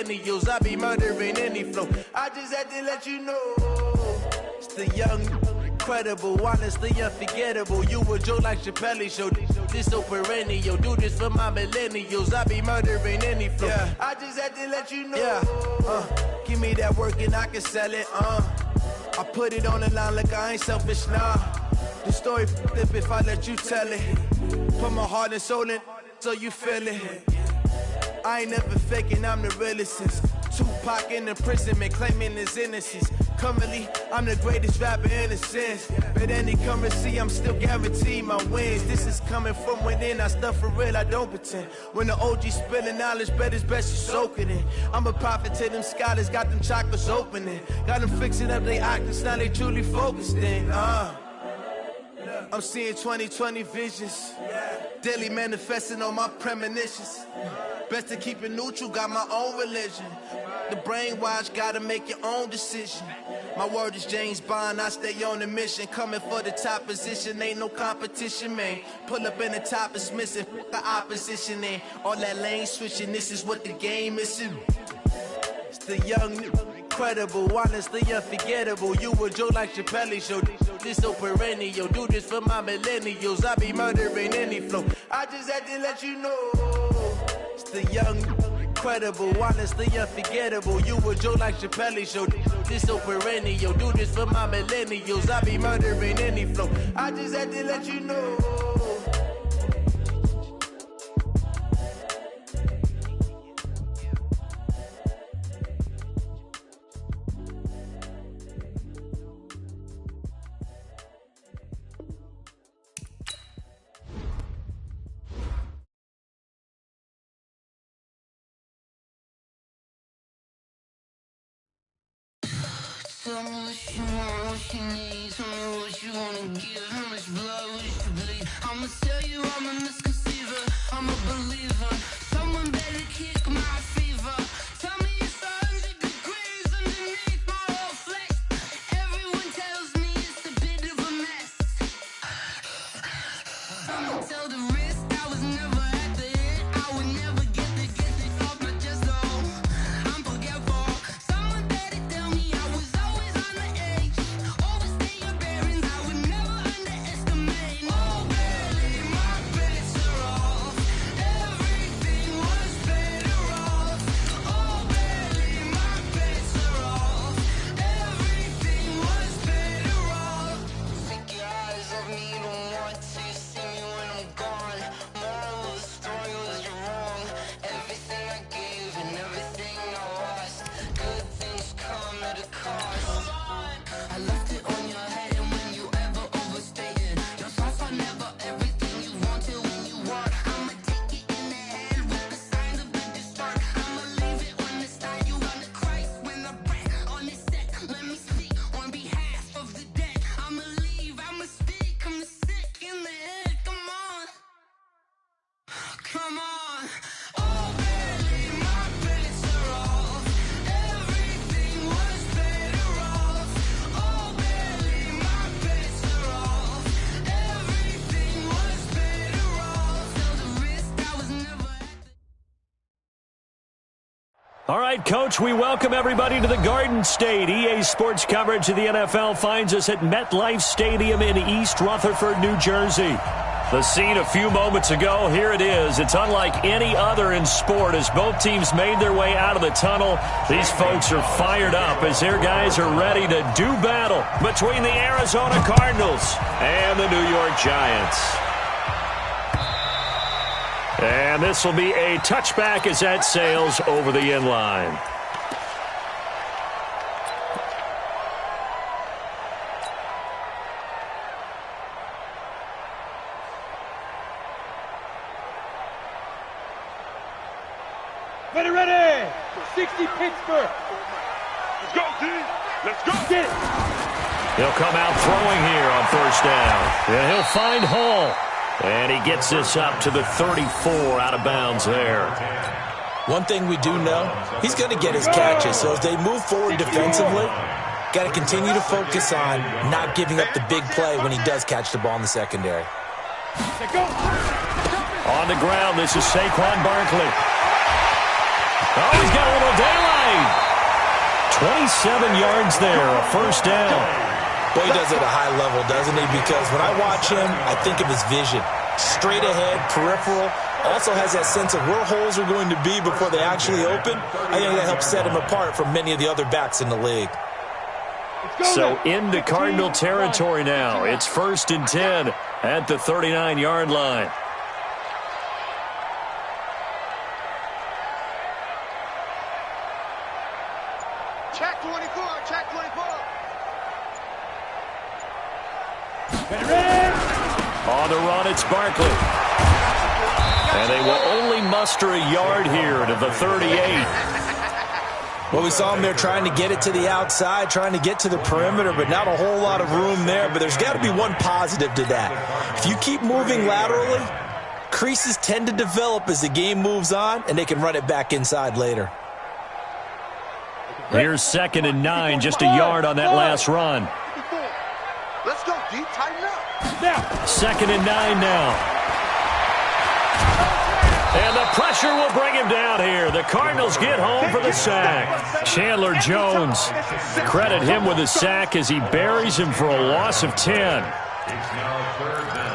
millennials. I be murdering any flow. I just had to let you know. It's the young, incredible, honestly unforgettable. You a Joe like Chappelle show. This so perennial. Do this for my millennials. I be murdering any flow. Yeah. I just had to let you know. Yeah. Give me that work and I can sell it. I put it on the line like I ain't selfish, nah. The story flip if I let you tell it. Put my heart and soul in so you feel it. I ain't never faking, I'm the realest since Tupac in imprisonment, claiming his innocence. Currently, I'm the greatest rapper in a sense. But any currency, I'm still guaranteed my wins. This is coming from within, I stuff for real, I don't pretend. When the OG spilling knowledge, bet it's best you soak it in. I'm a prophet to them scholars, got them chakras opening. Got them fixing up their octaves, now they truly focused in. I'm seeing 2020 visions. Daily manifesting on my premonitions. Best to keep it neutral, got my own religion. The brainwash, gotta make your own decision. My word is James Bond, I stay on a mission. Coming for the top position, ain't no competition, man. Pull up in the top is missing, the opposition ain't. All that lane switching, this is what the game is. It's the young, incredible, honestly unforgettable. You a Joe like Chappelle show. This so perennial. Do this for my millennials. I be murdering any flow. I just had to let you know. It's the young, incredible, honestly unforgettable. You a Joe like Chappelle show. This so perennial. Do this for my millennials. I be murdering any flow. I just had to let you know. Tell me what you want, what you need. Tell me what you wanna give. How much blood would you bleed? I'ma tell you I'm a misconceiver. I'm a believer. Someone better kick my fever. Tell me it's 100 degrees underneath my whole flesh. Everyone tells me it's a bit of a mess. I'ma tell the risk I was never at the end. I would never get this off my chest though. I'm forgetful. Someone better tell me I was always on the edge. Overstay your bearings, I would never underestimate. Oh baby, my bets are off. Everything was better off. Oh baby, my bets are off. Everything was better off. Take your eyes off me, don't want to see me when I'm gone. Moral of the story was you're wrong. Everything I gave and everything I lost. Good things come at a cost. I left it on your head, and when you ever overstay it, your thoughts are never everything you wanted when you want. I'ma take it in the head with the signs of the distort. I'ma leave it on the side. You run the Christ when the breath on this set. Let me speak on behalf of the dead. I'ma leave, I'ma speak. I'm sick in the head. Come on, come on. Oh baby, my bets are off. Everything was better off. Oh baby, my bets are off. Everything was better off. Tell the risk I was never at the All right, Coach, we welcome everybody to the Garden State. EA Sports coverage of the NFL finds us at MetLife Stadium in East Rutherford, New Jersey. The scene a few moments ago, here it is. It's unlike any other in sport as both teams made their way out of the tunnel. These folks are fired up as their guys are ready to do battle between the Arizona Cardinals and the New York Giants. And this will be a touchback as that sails over the end line. Ready! 60 Pittsburgh! Let's go, D! Let's go! Get it! He'll come out throwing here on first down. And he'll find Hall. And he gets this up to the 34 out of bounds there. One thing we do know, he's going to get his catches. So as they move forward defensively, got to continue to focus on not giving up the big play when he does catch the ball in the secondary. On the ground, this is Saquon Barkley. Oh, he's got a little down 27 yards there, a first down. Boy, he does it at a high level, doesn't he? Because when I watch him, I think of his vision. Straight ahead, peripheral. Also has that sense of where holes are going to be before they actually open. I think that helps set him apart from many of the other backs in the league. So into Cardinal territory now. It's 1st and 10 at the 39-yard line. Check 24, check 24. On the run, it's Barkley. And they will only muster a yard here to the 38. Well, we saw him there trying to get it to the outside, trying to get to the perimeter, but not a whole lot of room there. But there's got to be one positive to that. If you keep moving laterally, creases tend to develop as the game moves on, and they can run it back inside later. Here's 2nd and 9, just a yard on that last run. Let's go deep, tighten up. 2nd and 9 now. And the pressure will bring him down here. The Cardinals get home for the sack. Chandler Jones, credit him with a sack as he buries him for a loss of 10. It's now 3rd down.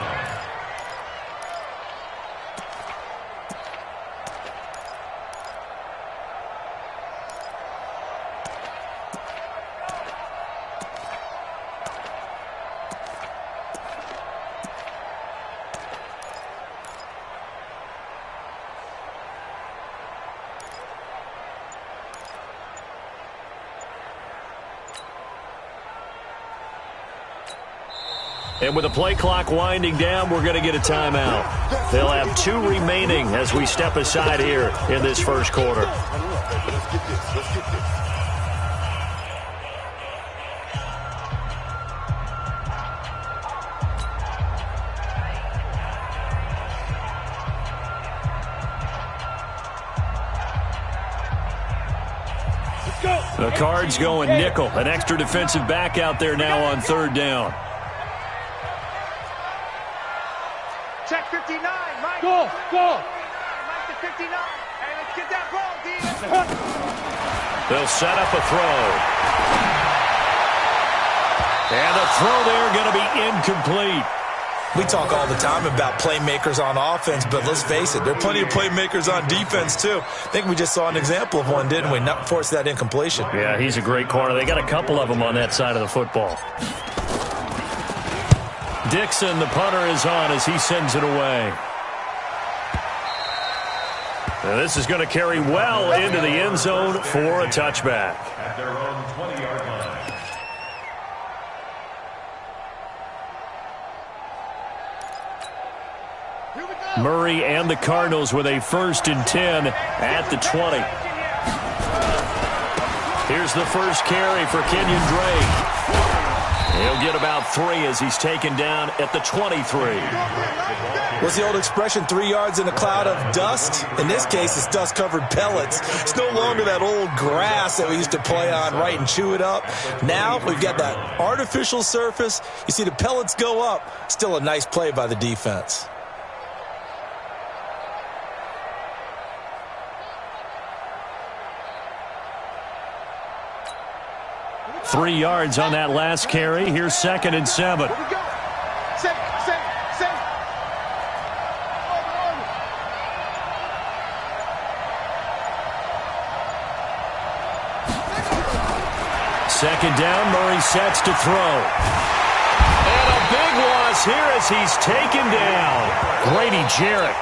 And with the play clock winding down, we're going to get a timeout. They'll have 2 remaining as we step aside here in this first quarter. The Cards going nickel. An extra defensive back out there now on 3rd down. Check 59, Mike. Go. Mike to 59. Hey, let's get that ball, D. They'll set up a throw. And the throw there going to be incomplete. We talk all the time about playmakers on offense, but let's face it, there are plenty of playmakers on defense, too. I think we just saw an example of one, didn't we? Not force that incompletion. Yeah, he's a great corner. They got a couple of them on that side of the football. Dixon, the punter, is on as he sends it away. Now this is going to carry well into the end zone for a touchback. At their own 20-yard line. Murray and the Cardinals with a 1st and 10 at the 20. Here's the first carry for Kenyon Drake. He'll get about 3 as he's taken down at the 23. What's the old expression, 3 yards in a cloud of dust? In this case, it's dust-covered pellets. It's no longer that old grass that we used to play on, right, and chew it up. Now we've got that artificial surface. You see the pellets go up. Still a nice play by the defense. 3 yards on that last carry. Here's 2nd and 7. Here we go. Safe. Second down, Murray sets to throw. And a big loss here as he's taken down. Grady Jarrett.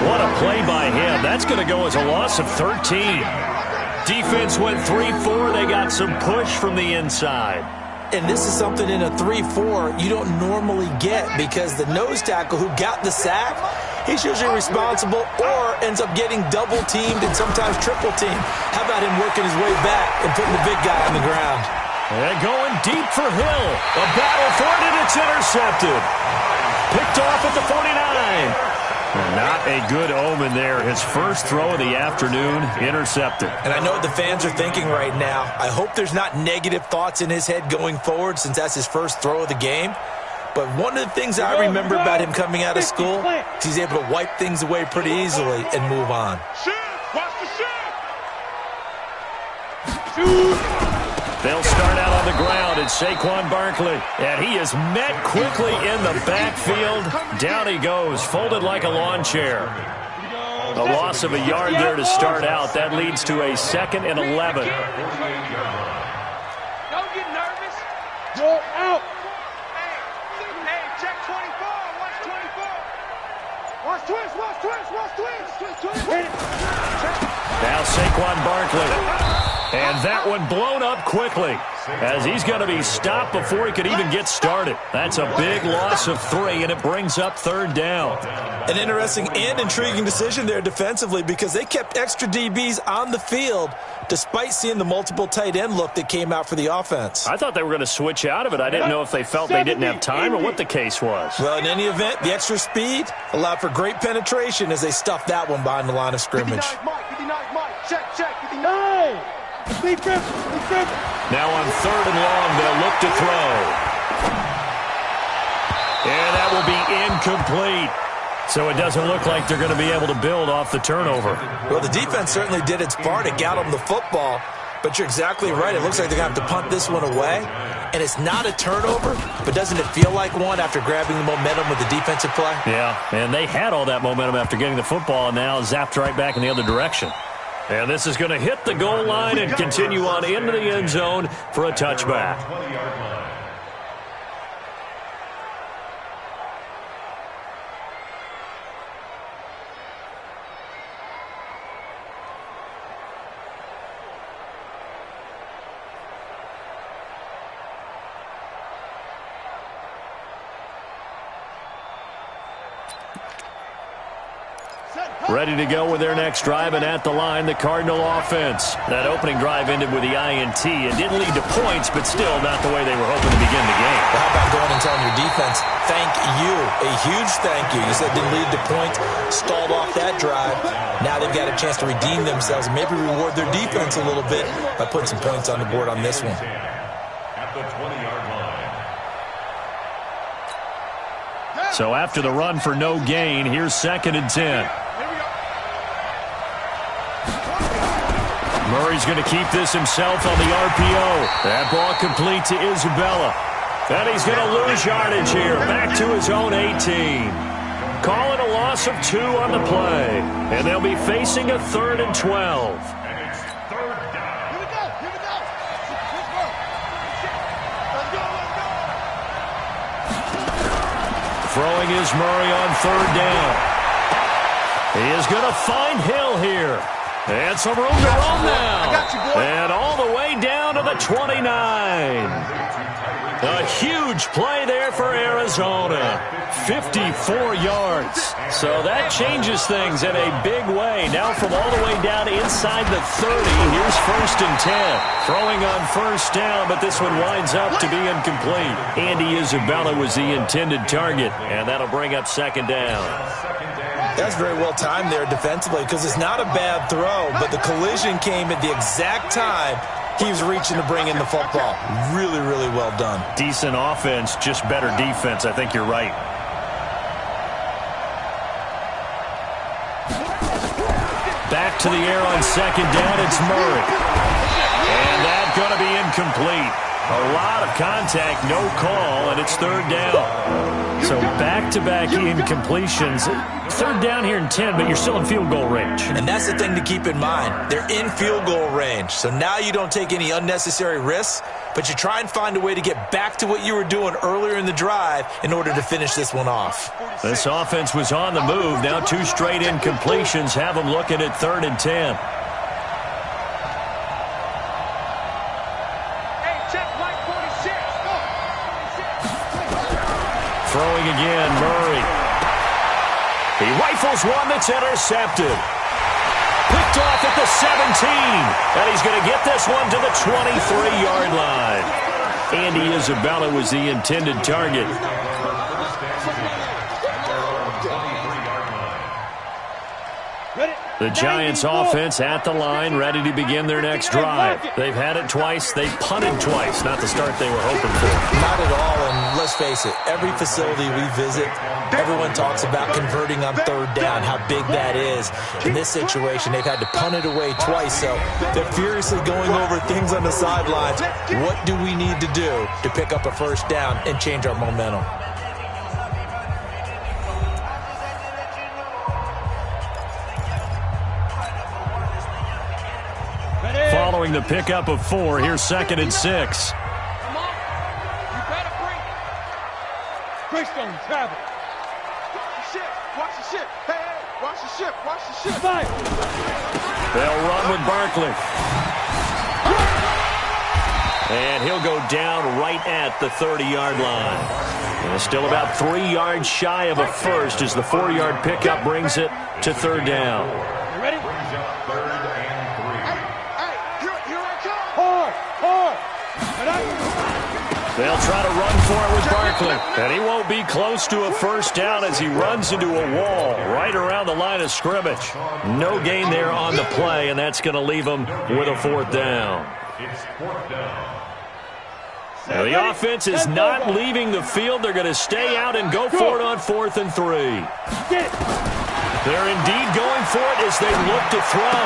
What a play by him. That's going to go as a loss of 13. Defense went 3-4. They got some push from the inside. And this is something in a 3-4 you don't normally get because the nose tackle who got the sack, he's usually responsible or ends up getting double-teamed and sometimes triple-teamed. How about him working his way back and putting the big guy on the ground? And going deep for Hill. A battle for it, and it's intercepted. Picked off at the 49. Not a good omen there. His first throw of the afternoon, intercepted. And I know what the fans are thinking right now. I hope there's not negative thoughts in his head going forward since that's his first throw of the game. But one of the things I remember about him coming out of school is he's able to wipe things away pretty easily and move on. Shoot! Watch the shoot! Shoot! the ground. It's Saquon Barkley. And he is met quickly in the backfield. Down he goes, folded like a lawn chair. A loss of a yard there to start out. That leads to a 2nd and 11. Don't get nervous. Go out. Hey, check 24. Watch 24. Watch twist, watch twist, watch twist. Now Saquon Barkley. And that one blown up quickly as he's going to be stopped before he could even get started. That's a big loss of 3, and it brings up 3rd down. An interesting and intriguing decision there defensively because they kept extra DBs on the field despite seeing the multiple tight end look that came out for the offense. I thought they were going to switch out of it. I didn't know if they felt they didn't have time or what the case was. Well, in any event, the extra speed allowed for great penetration as they stuffed that one behind the line of scrimmage. 59 Mike. Check. 59. Defense. Now on 3rd and long, they'll look to throw. And that will be incomplete. So it doesn't look like they're going to be able to build off the turnover. Well, the defense certainly did its part to get them the football, but you're exactly right. It looks like they're going to have to punt this one away. And it's not a turnover, but doesn't it feel like one after grabbing the momentum with the defensive play? Yeah, and they had all that momentum after getting the football and now zapped right back in the other direction. And this is going to hit the goal line and continue on into the end zone for a touchback. 20-yard line. Ready to go with their next drive, and at the line, the Cardinal offense. That opening drive ended with the INT. It didn't lead to points, but still not the way they were hoping to begin the game. Well, how about going and telling your defense, thank you, a huge thank you. You said it didn't lead to points, stalled off that drive. Now they've got a chance to redeem themselves and maybe reward their defense a little bit by putting some points on the board on this one. At the 20-yard line. So after the run for no gain, here's 2nd and 10. Murray's going to keep this himself on the RPO. That ball complete to Isabella. And he's going to lose yardage here. Back to his own 18. Call it a loss of 2 on the play. And they'll be facing a 3rd and 12. And it's 3rd down. Here we go. Let's go. Throwing is Murray on 3rd down. He is going to find Hill here. And some room to run now. I got you, boy. And all the way down to the 29. A huge play there for Arizona. 54 yards. So that changes things in a big way. Now from all the way down inside the 30, here's 1st and 10. Throwing on 1st down, but this one winds up to be incomplete. Andy Isabella was the intended target, and that'll bring up 2nd down. That's very well timed there defensively because it's not a bad throw, but the collision came at the exact time he was reaching to bring in the football. Really, really well done. Decent offense, just better defense. I think you're right. Back to the air on 2nd down. It's Murray. And that's going to be incomplete. A lot of contact, no call, and it's 3rd down. So back-to-back incompletions. 3rd down here in 10, but you're still in field goal range. And that's the thing to keep in mind. They're in field goal range. So now you don't take any unnecessary risks, but you try and find a way to get back to what you were doing earlier in the drive in order to finish this one off. This offense was on the move. Now 2 straight incompletions have them looking at 3rd and 10. Throwing again, Murray. He rifles one that's intercepted. Picked off at the 17. And he's going to get this one to the 23-yard line. Andy Isabella was the intended target. Ready? The Giants offense at the line, ready to begin their next drive. They've had it twice. They've punted twice. Not the start they were hoping for. Not at all, and let's face it, every facility we visit, everyone talks about converting on third down, how big that is. In this situation, they've had to punt it away twice, so they're furiously going over things on the sidelines. What do we need to do to pick up a first down and change our momentum? Following the pickup of 4, here's 2nd and 6. Come on. You better bring it. Greystone, travel. Watch the ship. Watch the ship. Hey, watch the ship. Watch the ship. Fire. They'll run with Barkley. And he'll go down right at the 30-yard line. And still about 3 yards shy of a first as the 4-yard pickup brings it to third down. You ready? They'll try to run for it with Barkley. And he won't be close to a first down as he runs into a wall right around the line of scrimmage. No gain there on the play, and that's going to leave him with a 4th down. It's 4th down. Now the offense is not leaving the field. They're going to stay out and go for it on 4th and 3. They're indeed going for it as they look to throw.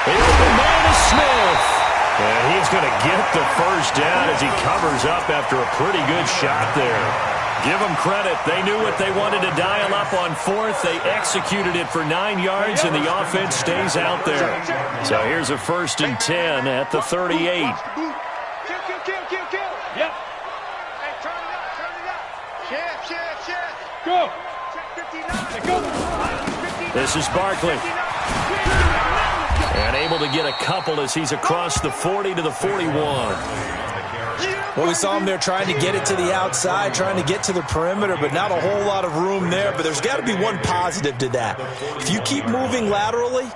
The open man is Smith. And he's going to get the first down as he covers up after a pretty good shot there. Give them credit. They knew what they wanted to dial up on 4th. They executed it for 9 yards, and the offense stays out there. So here's a 1st and 10 at the 38. Kill. Yep. Hey, turn it up. Chef. Go. Check 59. Go. This is Barkley. And able to get a couple as he's across the 40 to the 41. Well, we saw him there trying to get it to the outside, trying to get to the perimeter, but not a whole lot of room there. But there's got to be one positive to that. If you keep moving laterally,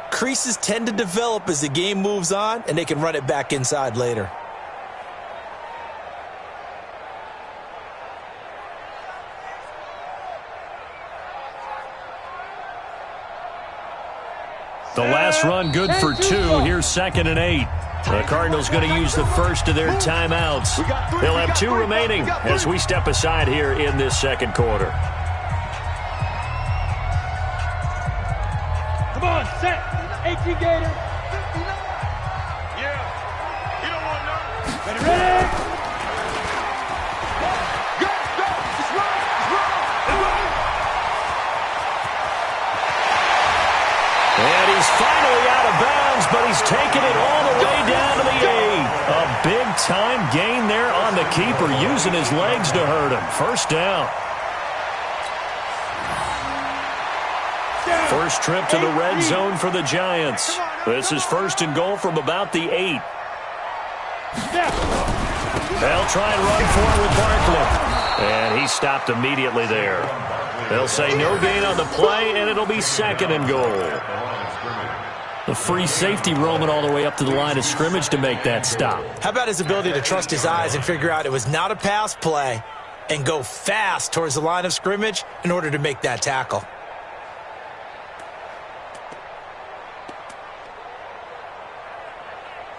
creases tend to develop as the game moves on, and they can run it back inside later. The last run good for 2. Here's 2nd and 8. The Cardinals going to use the first of their timeouts. They'll have 2 remaining as we step aside here in this second quarter. Come on, set. 18 Gator. Yeah. You don't want none. Ready? Go. It's right. And he's finally out of bounds, but he's taken it all the way down to the 8. A big-time gain there on the keeper, using his legs to hurt him. First down. First trip to the red zone for the Giants. This is 1st and goal from about the 8. They'll try and run for it with Barkley. And he stopped immediately there. They'll say no gain on the play, and it'll be 2nd and goal. The free safety roaming all the way up to the line of scrimmage to make that stop. How about his ability to trust his eyes and figure out it was not a pass play and go fast towards the line of scrimmage in order to make that tackle?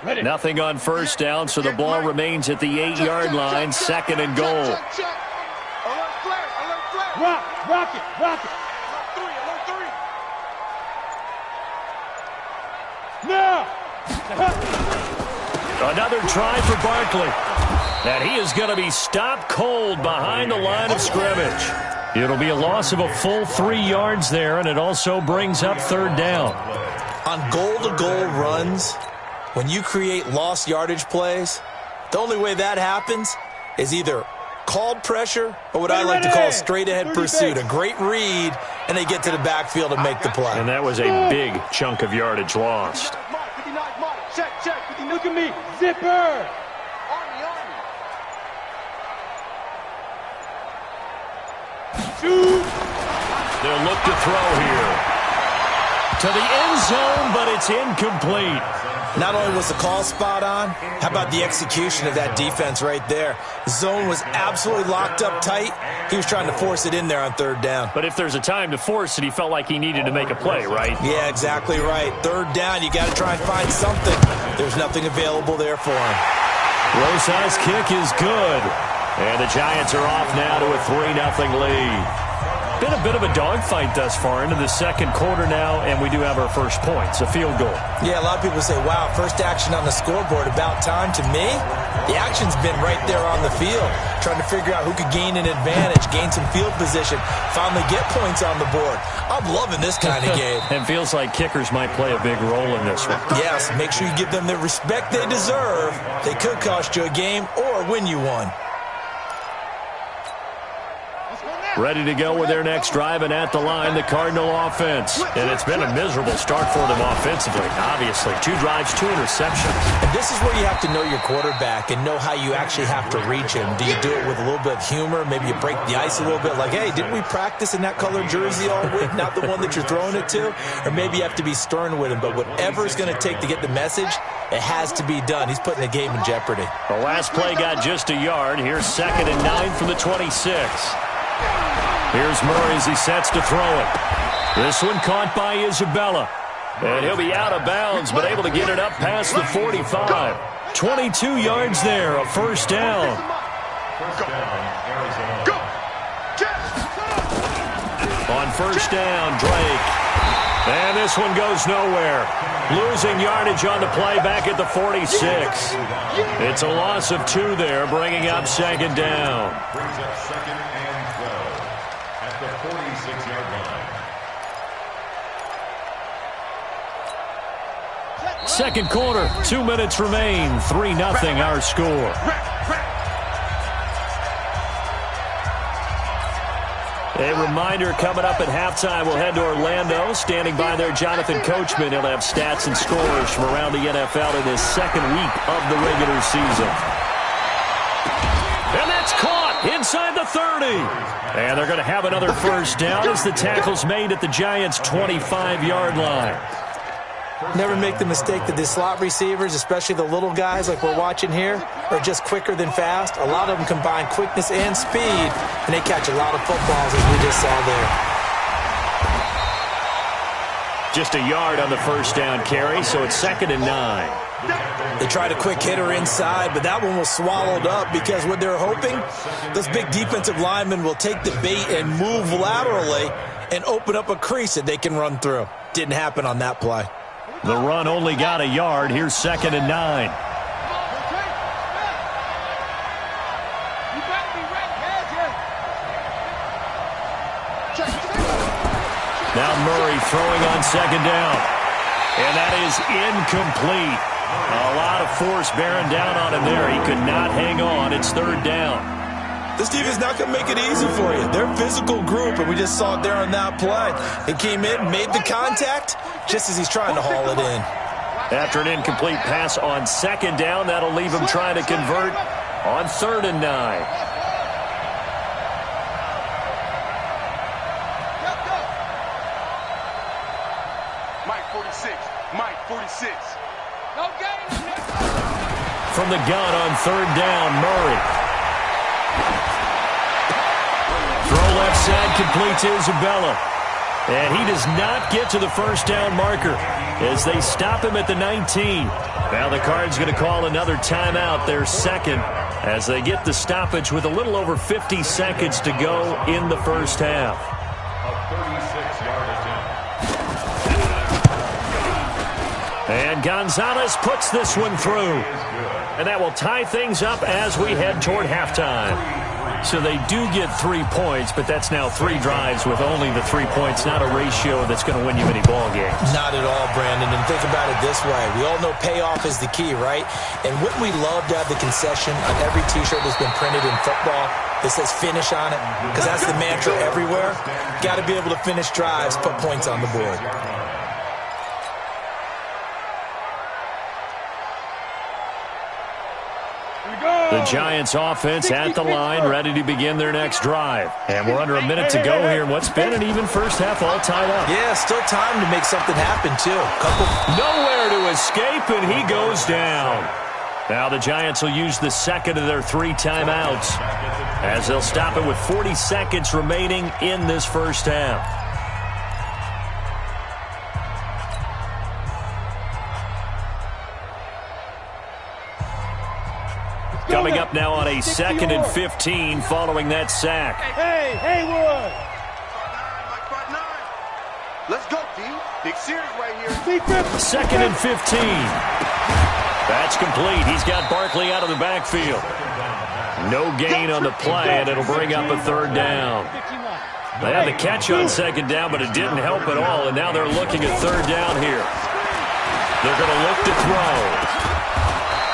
Ready. Nothing on first down, so the ball remains at the 8-yard line, 2nd and goal. Alert flag. Rock it. Alert 3. Now. Another try for Barkley. And he is going to be stopped cold behind the line of scrimmage. It'll be a loss of a full 3 yards there, and it also brings up 3rd down. On goal-to-goal runs, when you create lost yardage plays, the only way that happens is either called pressure or what I like to call straight-ahead pursuit. A great read, and they get to the backfield and make the play. And that was a big chunk of yardage lost. 59 Mike. Check. Look at me. Zipper. Army. Shoot. They'll look to throw here. to the end zone, but it's incomplete. Not only was the call spot on, how about the execution of that defense right there? The zone was absolutely locked up tight. He was trying to force it in there on third down. But if there's a time to force it, he felt like he needed to make a play, right? Yeah, exactly right. Third down, you got to try and find something. There's nothing available there for him. Rosas' kick is good. And the Giants are off now to a 3-0 lead. Been a bit of a dogfight thus far into the second quarter now, and we do have our first points, a field goal. Yeah, a lot of people say, wow, first action on the scoreboard, about time. To me, the action's been right there on the field, trying to figure out who could gain an advantage, gain some field position, finally get points on the board. I'm loving this kind of game. And feels like kickers might play a big role in this one. Yes, make sure you give them the respect they deserve. They could cost you a game or win you one. Ready to go with their next drive, and at the line, the Cardinal offense. And it's been a miserable start for them offensively, obviously. 2 drives, 2 interceptions. And this is where you have to know your quarterback and know how you actually have to reach him. Do you do it with a little bit of humor? Maybe you break the ice a little bit, like, hey, didn't we practice in that colored jersey all week, not the one that you're throwing it to? Or maybe you have to be stern with him. But whatever it's going to take to get the message, it has to be done. He's putting the game in jeopardy. The last play got just a yard. Here's 2nd and 9 from the 26. Here's Murray as he sets to throw it. This one caught by Isabella. And he'll be out of bounds, but able to get it up past the 45. 22 yards there, a first down. On first down, Drake. And this one goes nowhere. Losing yardage on the play back at the 46. It's a loss of 2 there, bringing up 2nd down. Brings up 2nd and 12 at the 46-yard line. Second quarter, 2 minutes remain. 3-0 our score. A reminder coming up at halftime, we'll head to Orlando. Standing by there, Jonathan Coachman. He'll have stats and scores from around the NFL in his second week of the regular season. And that's caught inside the 30. And they're going to have another first down as the tackle's made at the Giants' 25-yard line. Never make the mistake that the slot receivers, especially the little guys like we're watching here, are just quicker than fast. A lot of them combine quickness and speed, and they catch a lot of footballs as we just saw there. Just a yard on the first down carry, so it's 2nd and 9. They tried a quick hitter inside, but that one was swallowed up because what they're hoping, those big defensive linemen will take the bait and move laterally and open up a crease that they can run through. Didn't happen on that play. The run only got a yard. Here's 2nd and 9. Now Murray throwing on 2nd down. And that is incomplete. A lot of force bearing down on him there. He could not hang on. It's 3rd down. This defense not going to make it easy for you. They're a physical group, and we just saw it there on that play. They came in, made the contact, just as he's trying to haul it in. After an incomplete pass on 2nd down, that'll leave him trying to convert on 3rd and 9. Mike 46. Mike 46. From the gun on 3rd down, Murray. Throw left side complete to Isabella. And he does not get to the first down marker as they stop him at the 19. Now the Cards going to call another timeout, their 2nd, as they get the stoppage with a little over 50 seconds to go in the first half. A 36-yard attempt. And Gonzalez puts this one through. And that will tie things up as we head toward halftime. So they do get 3 points, but that's now 3 drives with only the 3 points, not a ratio that's going to win you many ball games. Not at all, Brandon. And think about it this way. We all know payoff is the key, right? And wouldn't we love to have the concession on every T-shirt that's been printed in football that says finish on it? Because that's the mantra everywhere. Got to be able to finish drives, put points on the board. The Giants offense at the line, ready to begin their next drive. And we're under a minute to go here in what's been an even first half, all tied up. Yeah, still time to make something happen, too. Nowhere to escape, and he goes down. Now the Giants will use the second of their 3 timeouts as they'll stop it with 40 seconds remaining in this first half. Coming up now on a 2nd and 15 following that sack. Hey, Haywood! Let's go, D. Big series right here. 2nd and 15. That's complete. He's got Barkley out of the backfield. No gain on the play, and it'll bring up a 3rd down. They had the catch on 2nd down, but it didn't help at all, and now they're looking at 3rd down here. They're going to look to throw.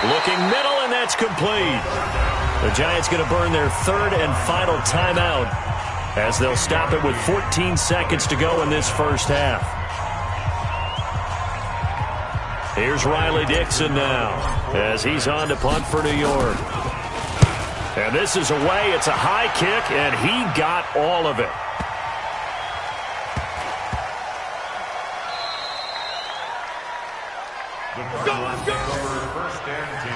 Looking middle, and that's complete. The Giants going to burn their 3rd and final timeout as they'll stop it with 14 seconds to go in this first half. Here's Riley Dixon now as he's on to punt for New York. And this is away. It's a high kick, and he got all of it. Let's go. 1st and 10.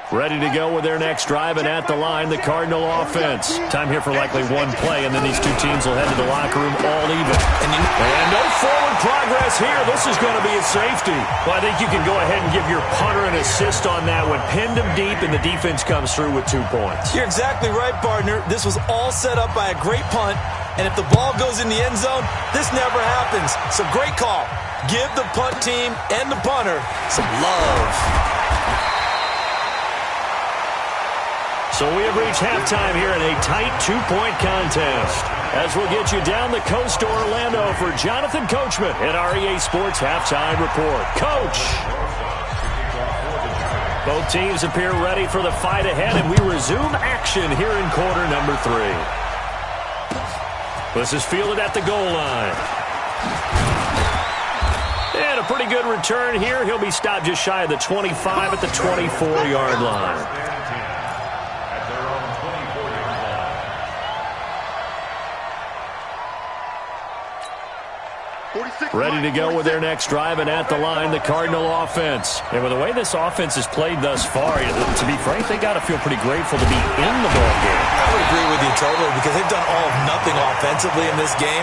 Ready to go with their next drive, and at the line, the Cardinal offense. Time here for likely one play, and then these two teams will head to the locker room all even. And no forward progress here. This is going to be a safety. Well, I think you can go ahead and give your punter an assist on that one. Pinned him deep, and the defense comes through with 2 points. You're exactly right, partner. This was all set up by a great punt, and if the ball goes in the end zone, this never happens. So great call. Give the punt team and the punter some love. So we have reached halftime here in a tight 2-point contest. As we'll get you down the coast to Orlando for Jonathan Coachman at our EA Sports Halftime Report. Coach! Both teams appear ready for the fight ahead, and we resume action here in quarter number 3. This is fielded at the goal line. And a pretty good return here. He'll be stopped just shy of the 25 at the 24-yard line. Ready to go with their next drive, and at the line, the Cardinal offense. And with the way this offense has played thus far, to be frank, they got to feel pretty grateful to be in the ball game. I would agree with you totally, because they've done all of nothing offensively in this game,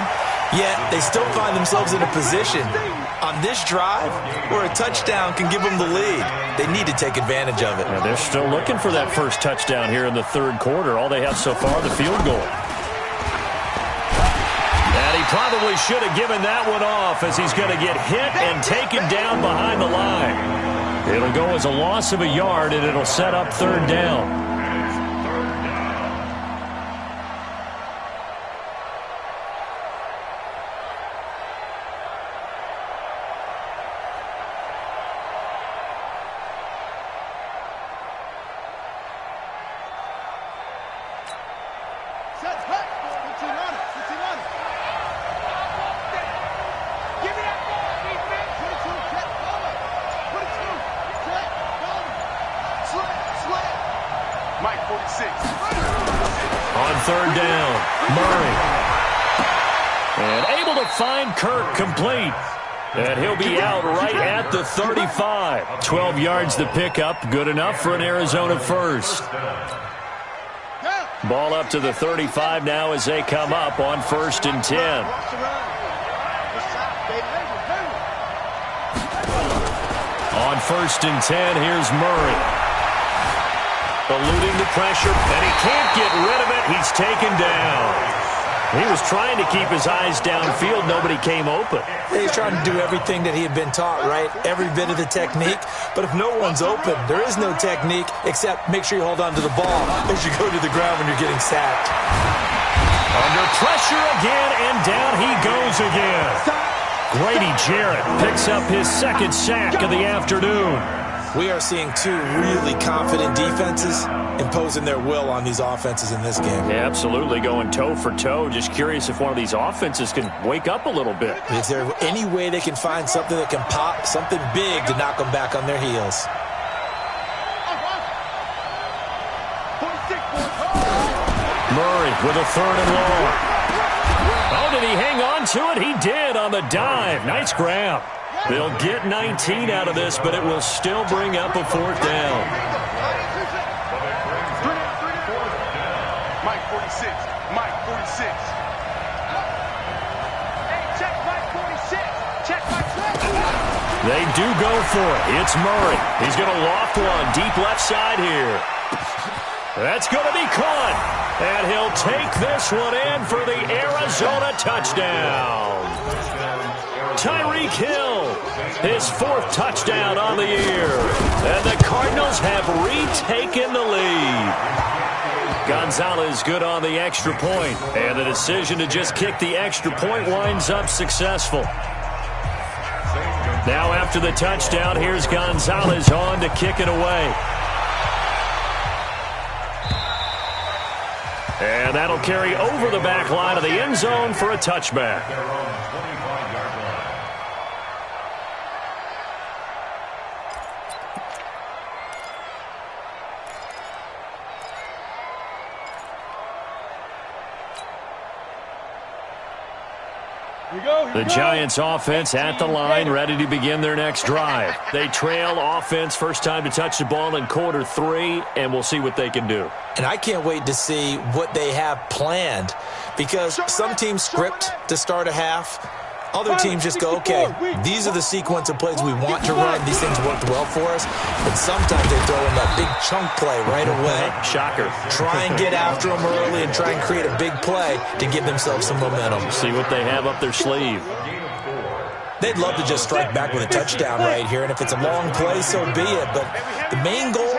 yet they still find themselves in a position on this drive where a touchdown can give them the lead. They need to take advantage of it. Yeah, they're still looking for that first touchdown here in the 3rd quarter. All they have so far, the field goal. And he probably should have given that one off, as he's going to get hit and taken down behind the line. It'll go as a loss of a yard, and it'll set up 3rd down. On 3rd down, Murray. And able to find Kirk complete. And he'll be out right at the 35. 12 yards to pick up. Good enough for an Arizona first. Ball up to the 35 now as they come up on 1st and 10. On 1st and 10, here's Murray. Eluding the pressure, and he can't get rid of it. He's taken down. He was trying to keep his eyes downfield. Nobody came open. He's trying to do everything that he had been taught, right? Every bit of the technique. But if no one's open, there is no technique except make sure you hold on to the ball as you go to the ground when you're getting sacked. Under pressure again, and down he goes again. Grady Jarrett picks up his 2nd sack of the afternoon. We are seeing two really confident defenses imposing their will on these offenses in this game. Yeah, absolutely, going toe for toe. Just curious if one of these offenses can wake up a little bit. Is there any way they can find something that can pop, something big to knock them back on their heels? Murray with a 3rd and long. Oh, did he hang on to it? He did on the dive. Nice grab. They'll get 19 out of this, but it will still bring up a 4th down. Mike 46. Mike 46. Hey, check Mike 46. Check Mike 46. They do go for it. It's Murray. He's going to loft one deep left side here. That's going to be caught. And he'll take this one in for the Arizona touchdown. Tyreek Hill, his 4th touchdown on the year. And the Cardinals have retaken the lead. Gonzalez good on the extra point. And the decision to just kick the extra point winds up successful. Now after the touchdown, here's Gonzalez on to kick it away. And that'll carry over the back line of the end zone for a touchback. The Giants offense at the line, ready to begin their next drive. They trail offense, first time to touch the ball in quarter 3, and we'll see what they can do. And I can't wait to see what they have planned, because some teams script to start a half. Other teams just go, okay, these are the sequence of plays we want to run. These things worked well for us. But sometimes they throw in that big chunk play right away. Shocker. Try and get after them early and try and create a big play to give themselves some momentum. See what they have up their sleeve. They'd love to just strike back with a touchdown right here. And if it's a long play, so be it. But the main goal,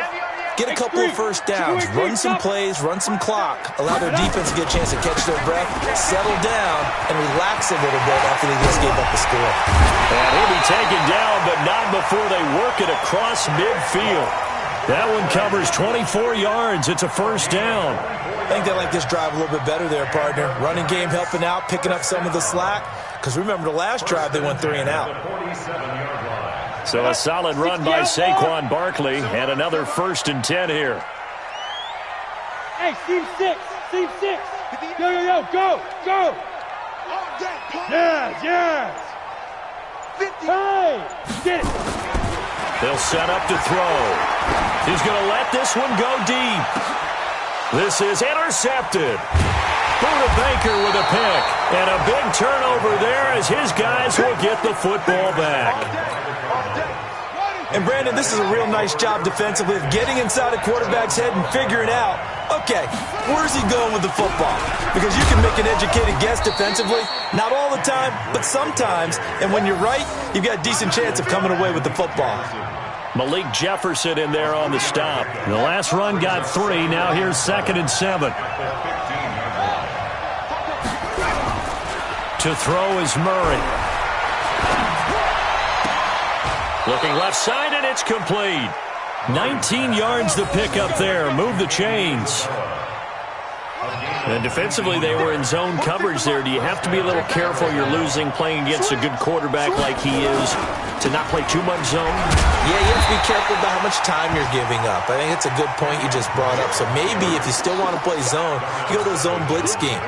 get a couple of first downs, run some plays, run some clock, allow their defense to get a chance to catch their breath, settle down, and relax a little bit after they just gave up the score. And he'll be taken down, but not before they work it across midfield. That one covers 24 yards. It's a first down. I think they like this drive a little bit better there, partner. Running game helping out, picking up some of the slack. Because remember, the last drive, they went 3 and out. So a solid run by Saquon Barkley, and another 1st and 10 here. Hey, Team 6. Team 6. Yo, go. Yes. Hey, get it. They'll set up to throw. He's going to let this one go deep. This is intercepted. Buda Baker with a pick. And a big turnover there as his guys will get the football back. And, Brandon, this is a real nice job defensively of getting inside a quarterback's head and figuring out, okay, where's he going with the football? Because you can make an educated guess defensively. Not all the time, but sometimes. And when you're right, you've got a decent chance of coming away with the football. Malik Jefferson in there on the stop. The last run got 3. Now here's 2nd and 7. To throw is Murray. Looking left side, and it's complete. 19 yards to pick up there. Move the chains. And defensively, they were in zone coverage there. Do you have to be a little careful? You're losing playing against a good quarterback like he is to not play too much zone? Yeah, you have to be careful about how much time you're giving up. I think it's a good point you just brought up. So maybe if you still want to play zone, you go to a zone blitz scheme.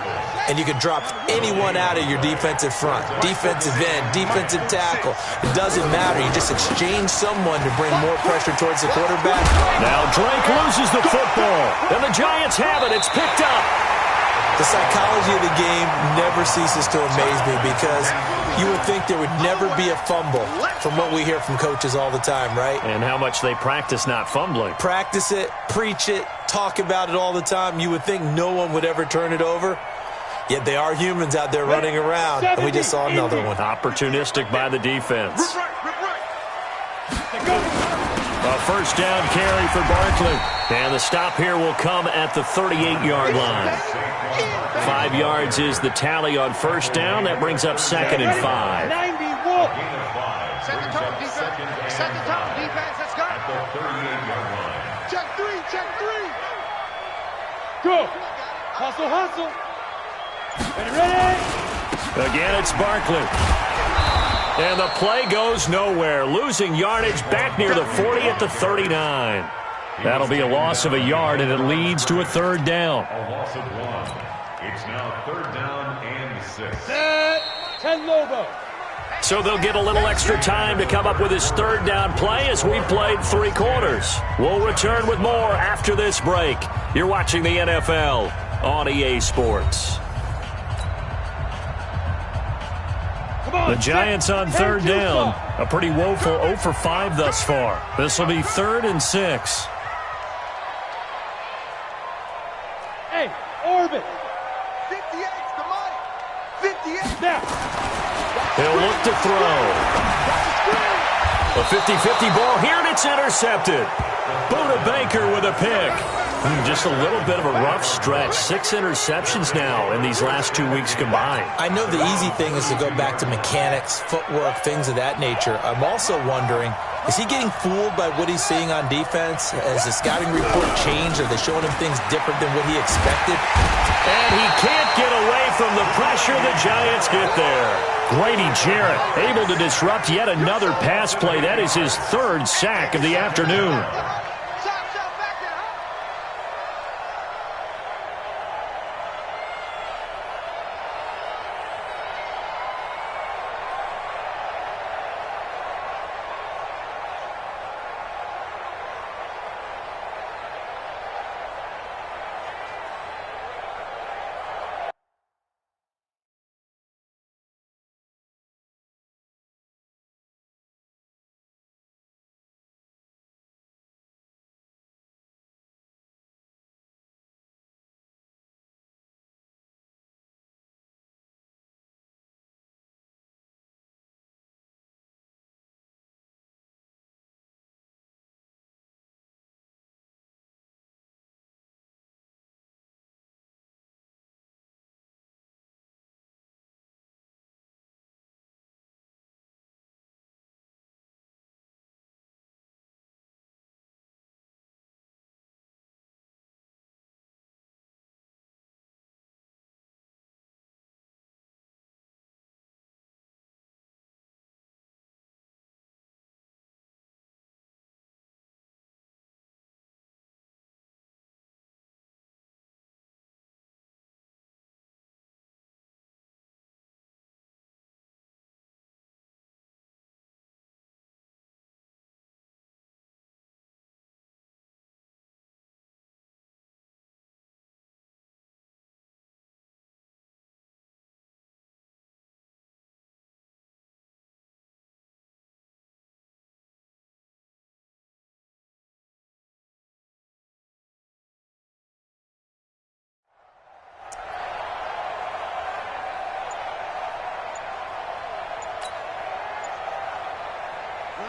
And you can drop anyone out of your defensive front, defensive end, defensive tackle. It doesn't matter. You just exchange someone to bring more pressure towards the quarterback. Now Drake loses the football, and the Giants have it. It's picked up. The psychology of the game never ceases to amaze me because you would think there would never be a fumble from what we hear from coaches all the time, right? And how much they practice not fumbling. Practice it, preach it, talk about it all the time. You would think no one would ever turn it over. Yet they are humans out there running around, and we just saw another one. Opportunistic by the defense. A first down carry for Barkley. And the stop here will come at the 38-yard line. 5 yards is the tally on first down. That brings up 2nd and 5. Set the tone, defense. Let's go. Go. Hustle, hustle. Ready? Again, it's Barkley. And the play goes nowhere, losing yardage back near the 40 at the 39. That'll be a loss of a yard, and it leads to a third down. A loss of 1. It's now third down and 6. Set. 10 Lobo. So they'll get a little extra time to come up with his third down play as we played 3 quarters. We'll return with more after this break. You're watching the NFL on EA Sports. The Giants on third down. A pretty woeful 0 for 5 thus far. This will be 3rd and 6. Hey, orbit. 58's the money. 58. Now. He'll look to throw. A 50-50 ball here, and it's intercepted. Buda Baker with a pick. Just a little bit of a rough stretch. 6 interceptions now in these last 2 weeks combined. I know the easy thing is to go back to mechanics, footwork, things of that nature. I'm also wondering, is he getting fooled by what he's seeing on defense? Has the scouting report changed? Are they showing him things different than what he expected? And he can't get away from the pressure the Giants get there. Grady Jarrett able to disrupt yet another pass play. That is his 3rd sack of the afternoon.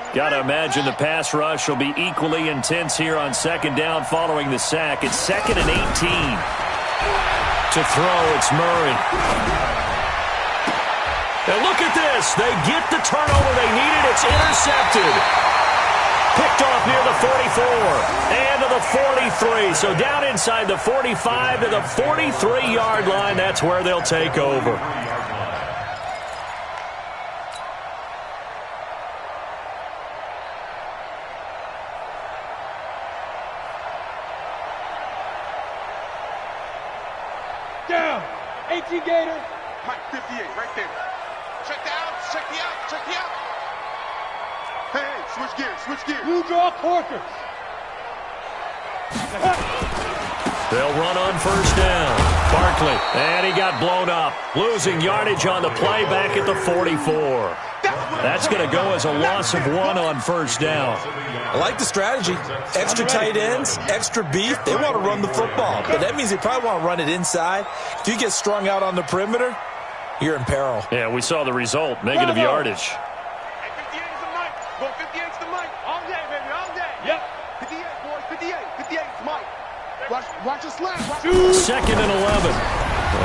Got to imagine the pass rush will be equally intense here on 2nd down following the sack. It's 2nd and 18. To throw, it's Murray. And look at this. They get the turnover they needed. It's intercepted. Picked off near the 44 and to the 43. So down inside the 45 to the 43-yard line. That's where they'll take over. Down. 18 Gator. Mike 58 right there. Check the out. Check the out. Check the out. Hey, switch gears. Switch gears. Blue draw Corkers. They'll run on 1st down. Barkley. And he got blown up. Losing yardage on the play back at the 44. That's going to go as a loss of 1 on 1st down. I like the strategy. Extra tight ends, extra beef. They want to run the football, but that means they probably want to run it inside. If you get strung out on the perimeter, you're in peril. Yeah, we saw the result. Negative yardage. Hey, 58's the Mike. Go 58's the Mike. All day, baby. All day. Yep. 58, boys. 58. 58's Mike. Watch your slack. 2nd and 11.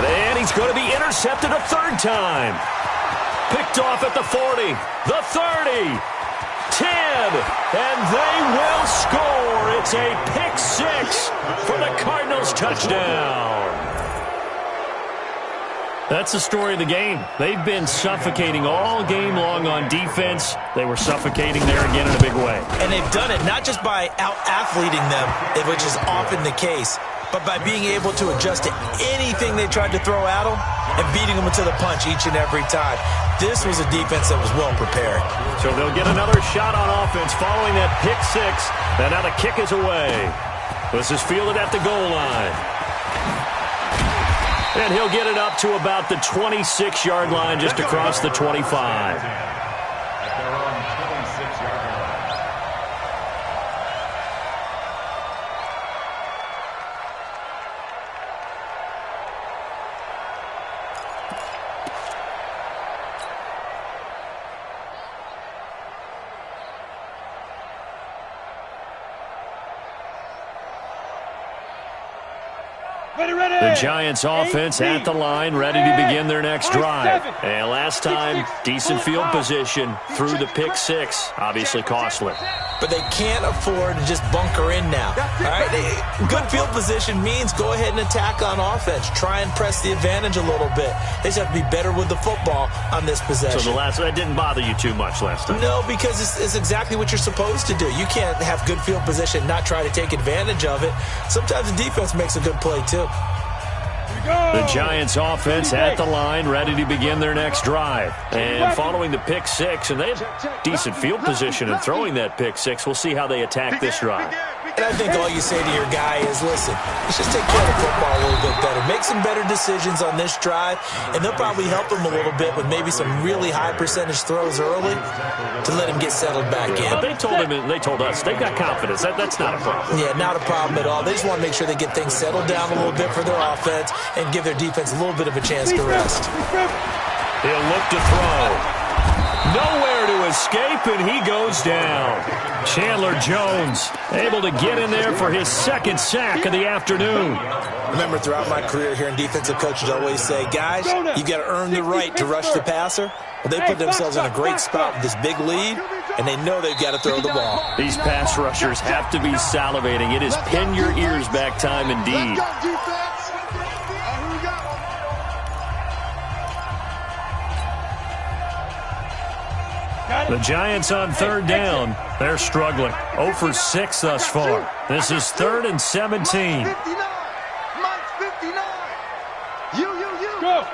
And he's going to be intercepted a 3rd time. Picked off at the 40, the 30. 10, and they will score. It's a pick six for the Cardinals touchdown. That's the story of the game. They've been suffocating all game long on defense. They were suffocating there again in a big way. And they've done it not just by out-athleting them, which is often the case, but by being able to adjust to anything they tried to throw at them and beating them to the punch each and every time. This was a defense that was well prepared. So they'll get another shot on offense following that pick six. And now the kick is away. This is fielded at the goal line. And he'll get it up to about the 26-yard line, just across the 25. The Giants offense at the line, ready to begin their next drive. And last time, decent field position through the pick six. Obviously costly. But they can't afford to just bunker in now. All right, good field position means go ahead and attack on offense. Try and press the advantage a little bit. They just have to be better with the football on this possession. So that didn't bother you too much last time? No, because it's exactly what you're supposed to do. You can't have good field position and not try to take advantage of it. Sometimes the defense makes a good play too. The Giants offense at the line, ready to begin their next drive. And following the pick six, and they have decent field position in throwing that pick six. We'll see how they attack this drive. And I think all you say to your guy is, listen, let's just take care of the football a little bit better. Make some better decisions on this drive, and they'll probably help him a little bit with maybe some really high percentage throws early to let him get settled back in. But they told him, and they told us, they've got confidence. That's not a problem. Yeah, not a problem at all. They just want to make sure they get things settled down a little bit for their offense and give their defense a little bit of a chance to rest. He'll look to throw. Nowhere to escape, and he goes down. Chandler Jones able to get in there for his second sack of the afternoon. Remember, throughout my career here in defensive coaches always say, guys, you got to earn the right to rush the passer. Well, they put themselves in a great spot with this big lead, and they know they've got to throw the ball. These pass rushers have to be salivating. It is pin your ears back time indeed. The Giants on third down. They're struggling. 0 for 6 thus far. This is 3rd and 17. Mike 59. You. Go.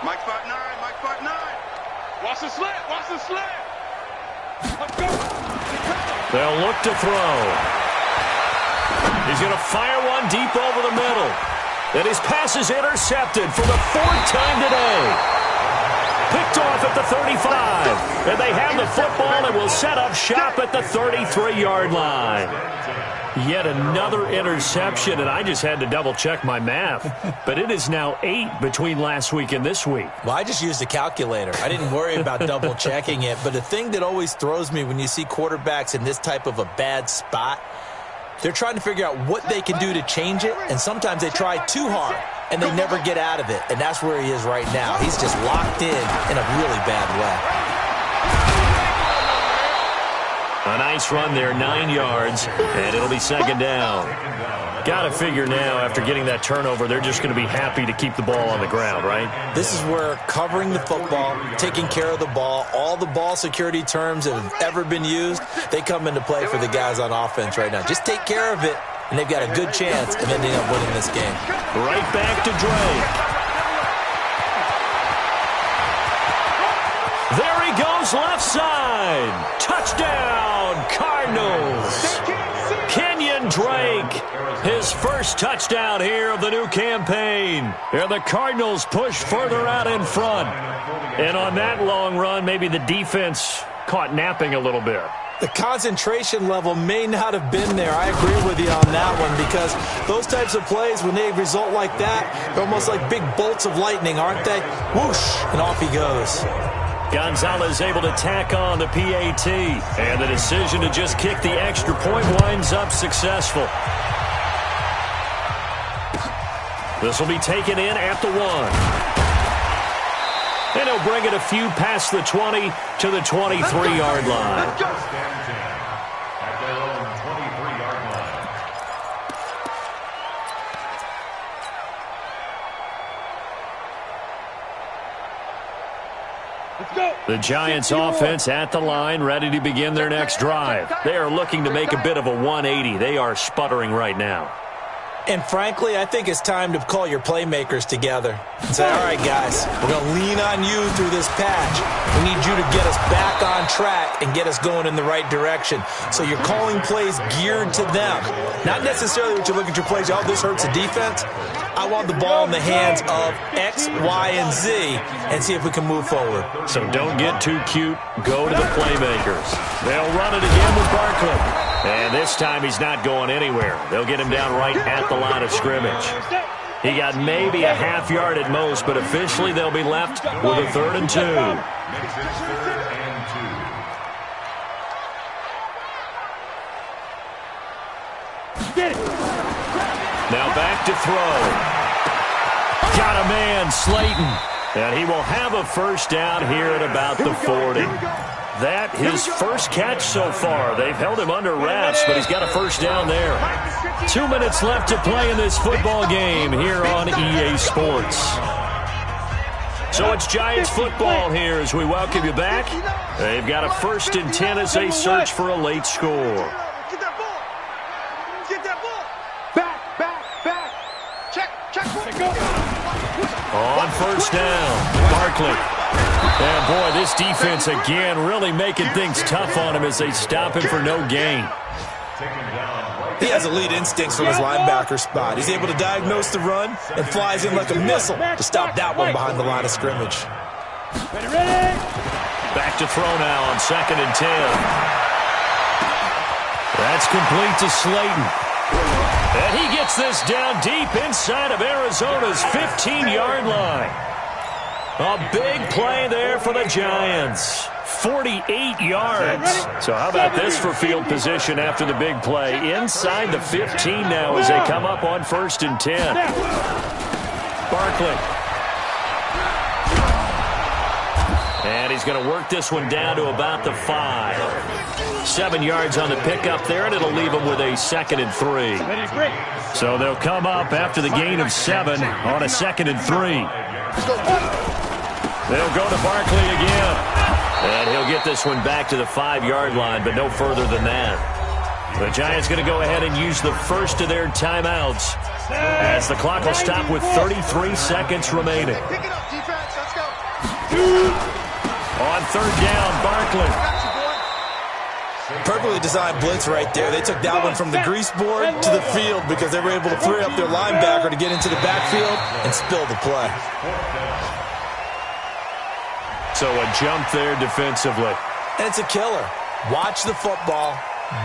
Mike 5'9", Mike 5'9". Watch the slant. They'll look to throw. He's going to fire one deep over the middle. And his pass is intercepted for the 4th time today. Picked off at the 35. And they have the football and will set up shop at the 33-yard line. Yet another interception, and I just had to double-check my math. But it is now 8 between last week and this week. Well, I just used a calculator. I didn't worry about double-checking it. But the thing that always throws me when you see quarterbacks in this type of a bad spot, they're trying to figure out what they can do to change it, and sometimes they try too hard, and they never get out of it. And that's where he is right now. He's just locked in a really bad way. A nice run there, 9 yards, and it'll be 2nd down. Got to figure now, after getting that turnover, they're just going to be happy to keep the ball on the ground, right? This is where covering the football, taking care of the ball, all the ball security terms that have ever been used, they come into play for the guys on offense right now. Just take care of it, and they've got a good chance of ending up winning this game. Right back to Drake. There he goes, left side. Touchdown, Cardinals. Kenyon Drake, his first touchdown here of the new campaign. And the Cardinals push further out in front. And on that long run, maybe the defense caught napping a little bit. The concentration level may not have been there. I agree with you on that one, because those types of plays, when they result like that, they're almost like big bolts of lightning, aren't they? Whoosh, and off he goes. Gonzalez able to tack on the PAT, and the decision to just kick the extra point winds up successful. This will be taken in at the 1. And he'll bring it a few past the 20 to the 23-yard line. At their own 23-yard line. The Giants offense at the line, ready to begin their next drive. They are looking to make a bit of a 180. They are sputtering right now. And frankly, I think it's time to call your playmakers together and say, all right, guys, we're going to lean on you through this patch. We need you to get us back on track and get us going in the right direction. So you're calling plays geared to them. Not necessarily what you look at your plays, oh, this hurts the defense. I want the ball in the hands of X, Y, and Z and see if we can move forward. So don't get too cute. Go to the playmakers. They'll run it again with Barkley. And this time he's not going anywhere. They'll get him down right at the line of scrimmage. He got maybe a half yard at most, but officially they'll be left with a 3rd and 2. Makes it 3rd and 2. Now back to throw. Got a man, Slayton. And he will have a first down here at about the 40. That his first catch so far. They've held him under wraps, but he's got a first down there. 2 minutes left to play in this football game here on EA Sports. So it's Giants football here as we welcome you back. They've got a 1st and 10 as they search for a late score. Get that ball. Get that ball. Back. Check. Go. On first down, Barkley. And, boy, this defense again really making things tough on him as they stop him for no gain. He has elite instincts from his linebacker spot. He's able to diagnose the run and flies in like a missile to stop that one behind the line of scrimmage. Ready. Back to throw now on 2nd and 10. That's complete to Slayton. And he gets this down deep inside of Arizona's 15-yard line. A big play there for the Giants. 48 yards. So how about this for field position after the big play? Inside the 15 now as they come up on 1st and 10. Barkley. And he's going to work this one down to about the 5. 7 yards on the pickup there, and it'll leave him with a 2nd and 3. So they'll come up after the gain of 7 on a 2nd and 3. They'll go to Barkley again. And he'll get this one back to the 5-yard line, but no further than that. The Giants going to go ahead and use the first of their timeouts as the clock will stop with 33 seconds remaining. Pick it up, defense. Let's go. On 3rd down, Barkley. Perfectly designed blitz right there. They took that one from the grease board to the field because they were able to free up their linebacker to get into the backfield and spill the play. So a jump there defensively. And it's a killer. Watch the football.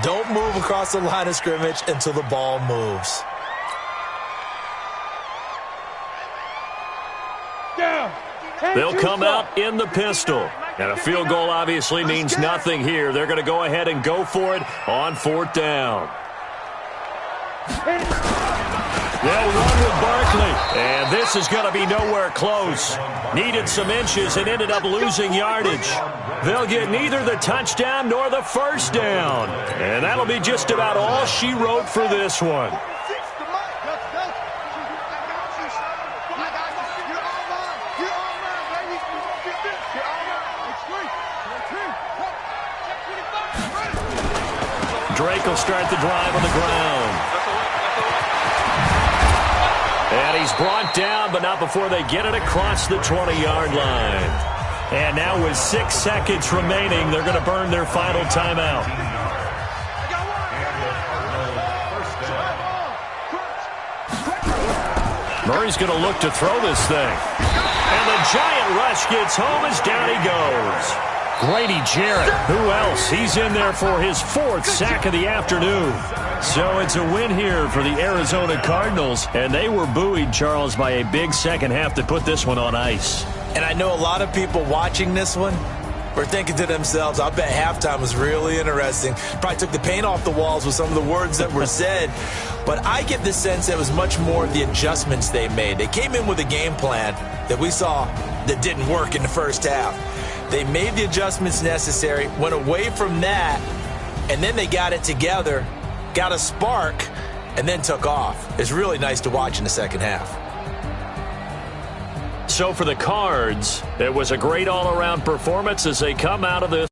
Don't move across the line of scrimmage until the ball moves. They'll come out in the pistol. And a field goal obviously means nothing here. They're going to go ahead and go for it on 4th down. They'll run with Barkley. And this is going to be nowhere close. Needed some inches and ended up losing yardage. They'll get neither the touchdown nor the first down. And that'll be just about all she wrote for this one. Drake will start the drive on the ground. And he's brought down, but not before they get it across the 20-yard line. And now with 6 seconds remaining, they're going to burn their final timeout. Murray's going to look to throw this thing. And the giant rush gets home as down he goes. Grady Jarrett, who else? He's in there for his 4th sack of the afternoon. So it's a win here for the Arizona Cardinals, and they were buoyed, Charles, by a big second half to put this one on ice. And I know a lot of people watching this one were thinking to themselves, I bet halftime was really interesting. Probably took the paint off the walls with some of the words that were said. But I get the sense that it was much more of the adjustments they made. They came in with a game plan that we saw that didn't work in the first half. They made the adjustments necessary, went away from that, and then they got it together, got a spark, and then took off. It's really nice to watch in the second half. So for the Cards, it was a great all-around performance as they come out of the